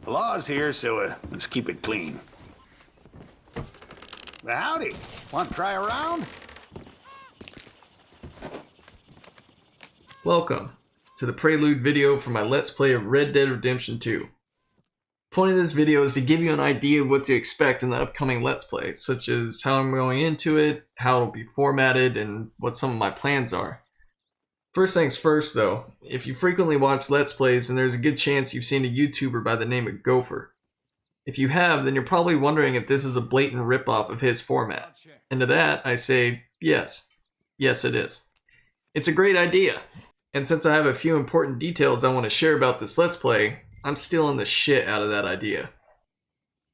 The law's here, so let's keep it clean. Howdy. Want to try around? Welcome to the Prelude video for my Let's Play of Red Dead Redemption 2. The point of this video is to give you an idea of what to expect in the upcoming Let's Play, such as how I'm going into it, how it'll be formatted, and what some of my plans are. First things first though, if you frequently watch Let's Plays, then there's a good chance you've seen a YouTuber by the name of Gopher. If you have, then you're probably wondering if this is a blatant ripoff of his format. And to that, I say, yes. Yes, it is. It's a great idea. And since I have a few important details I want to share about this Let's Play, I'm stealing the shit out of that idea.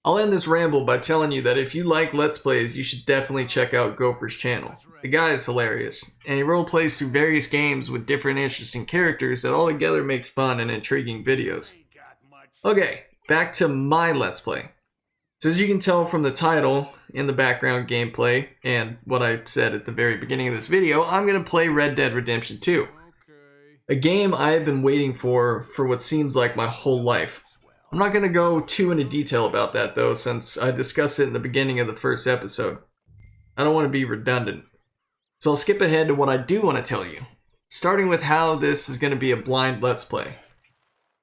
I'll end this ramble by telling you that if you like Let's Plays, you should definitely check out Gopher's channel. The guy is hilarious, and he roleplays through various games with different interesting characters that all together makes fun and intriguing videos. Okay, back to my Let's Play. So as you can tell from the title, in the background gameplay, and what I said at the very beginning of this video, I'm going to play Red Dead Redemption 2. A game I have been waiting for what seems like my whole life. I'm not going to go too into detail about that though, since I discussed it in the beginning of the first episode. I don't want to be redundant. So I'll skip ahead to what I do want to tell you, starting with how this is going to be a blind Let's Play.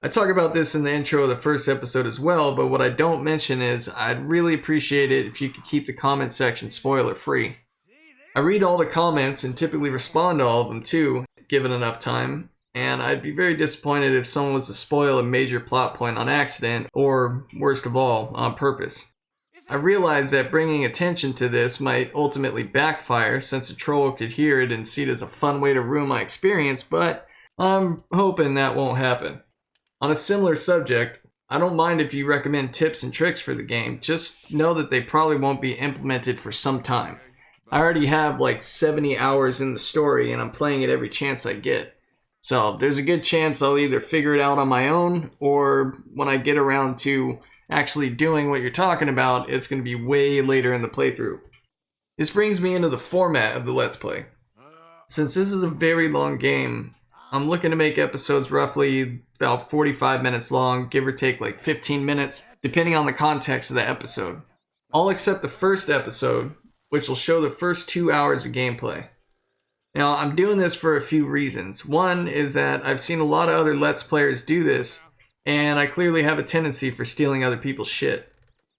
I talk about this in the intro of the first episode as well, but what I don't mention is I'd really appreciate it if you could keep the comment section spoiler free. I read all the comments and typically respond to all of them too, given enough time. And I'd be very disappointed if someone was to spoil a major plot point on accident, or worst of all, on purpose. I realize that bringing attention to this might ultimately backfire, since a troll could hear it and see it as a fun way to ruin my experience, but I'm hoping that won't happen. On a similar subject, I don't mind if you recommend tips and tricks for the game, just know that they probably won't be implemented for some time. I already have like 70 hours in the story and I'm playing it every chance I get. So there's a good chance I'll either figure it out on my own, or when I get around to actually doing what you're talking about, it's going to be way later in the playthrough. This brings me into the format of the Let's Play. Since this is a very long game, I'm looking to make episodes roughly about 45 minutes long, give or take like 15 minutes, depending on the context of the episode. All except the first episode, which will show the first 2 hours of gameplay. Now, I'm doing this for a few reasons. One is that I've seen a lot of other Let's Players do this, and I clearly have a tendency for stealing other people's shit.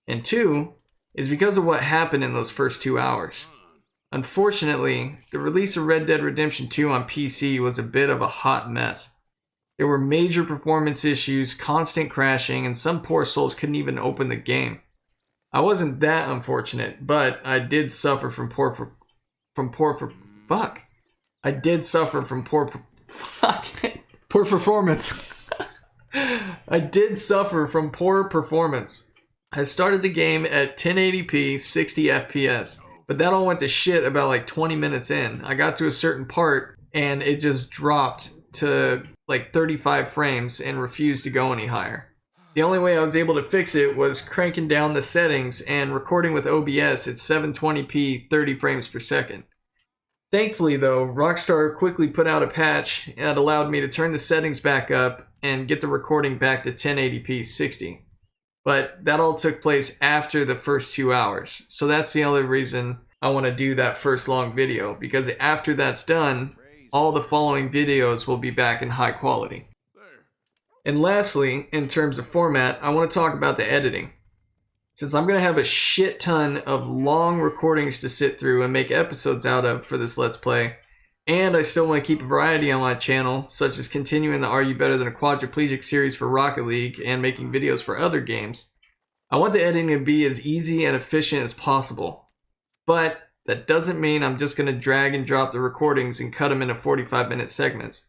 And two is because of what happened in those first 2 hours. Unfortunately, the release of Red Dead Redemption 2 on PC was a bit of a hot mess. There were major performance issues, constant crashing, and some poor souls couldn't even open the game. I wasn't that unfortunate, but I did suffer from poor performance. I did suffer from poor performance. I started the game at 1080p 60 FPS, but that all went to shit about like 20 minutes in. I got to a certain part and it just dropped to like 35 frames and refused to go any higher. The only way I was able to fix it was cranking down the settings and recording with OBS at 720p 30 frames per second. Thankfully though, Rockstar quickly put out a patch that allowed me to turn the settings back up and get the recording back to 1080p 60. But that all took place after the first 2 hours, so that's the only reason I want to do that first long video, because after that's done, all the following videos will be back in high quality. And lastly, in terms of format, I want to talk about the editing. Since I'm going to have a shit ton of long recordings to sit through and make episodes out of for this Let's Play, and I still want to keep a variety on my channel, such as continuing the Are You Better Than a Quadriplegic series for Rocket League and making videos for other games, I want the editing to be as easy and efficient as possible. But that doesn't mean I'm just going to drag and drop the recordings and cut them into 45-minute segments.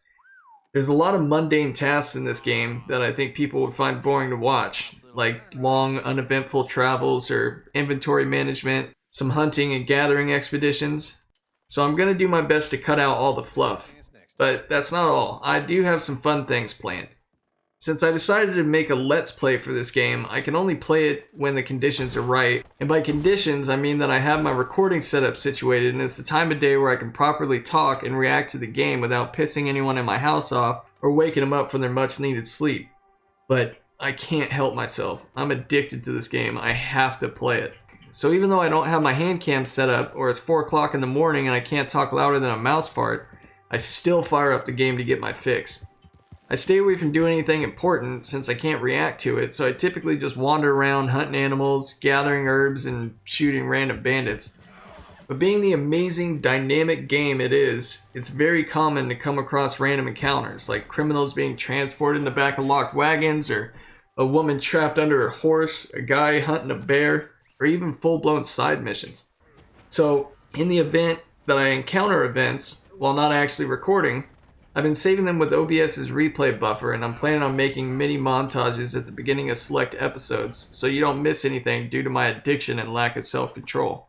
There's a lot of mundane tasks in this game that I think people would find boring to watch, like long, uneventful travels or inventory management, some hunting and gathering expeditions. So I'm going to do my best to cut out all the fluff. But that's not all. I do have some fun things planned. Since I decided to make a Let's Play for this game, I can only play it when the conditions are right. And by conditions, I mean that I have my recording setup situated and it's the time of day where I can properly talk and react to the game without pissing anyone in my house off or waking them up from their much needed sleep. But I can't help myself. I'm addicted to this game. I have to play it. So even though I don't have my hand cam set up, or it's 4 o'clock in the morning and I can't talk louder than a mouse fart, I still fire up the game to get my fix. I stay away from doing anything important since I can't react to it, so I typically just wander around hunting animals, gathering herbs, and shooting random bandits. But being the amazing, dynamic game it is, it's very common to come across random encounters, like criminals being transported in the back of locked wagons, or a woman trapped under her horse, a guy hunting a bear, or even full-blown side missions. So, in the event that I encounter events, while not actually recording, I've been saving them with OBS's replay buffer, and I'm planning on making mini montages at the beginning of select episodes, so you don't miss anything due to my addiction and lack of self-control.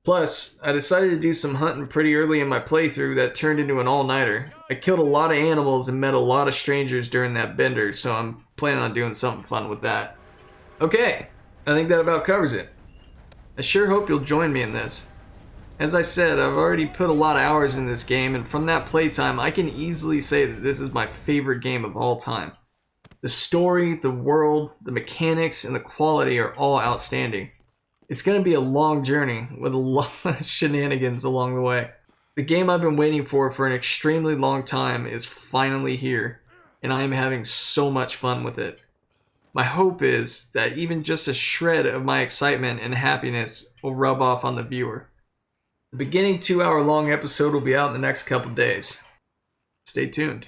Plus, I decided to do some hunting pretty early in my playthrough that turned into an all-nighter. I killed a lot of animals and met a lot of strangers during that bender, so I'm planning on doing something fun with that. Okay, I think that about covers it. I sure hope you'll join me in this. As I said, I've already put a lot of hours in this game, and from that playtime, I can easily say that this is my favorite game of all time. The story, the world, the mechanics, and the quality are all outstanding. It's going to be a long journey with a lot of shenanigans along the way. The game I've been waiting for an extremely long time is finally here, and I am having so much fun with it. My hope is that even just a shred of my excitement and happiness will rub off on the viewer. The beginning 2-hour long episode will be out in the next couple days. Stay tuned.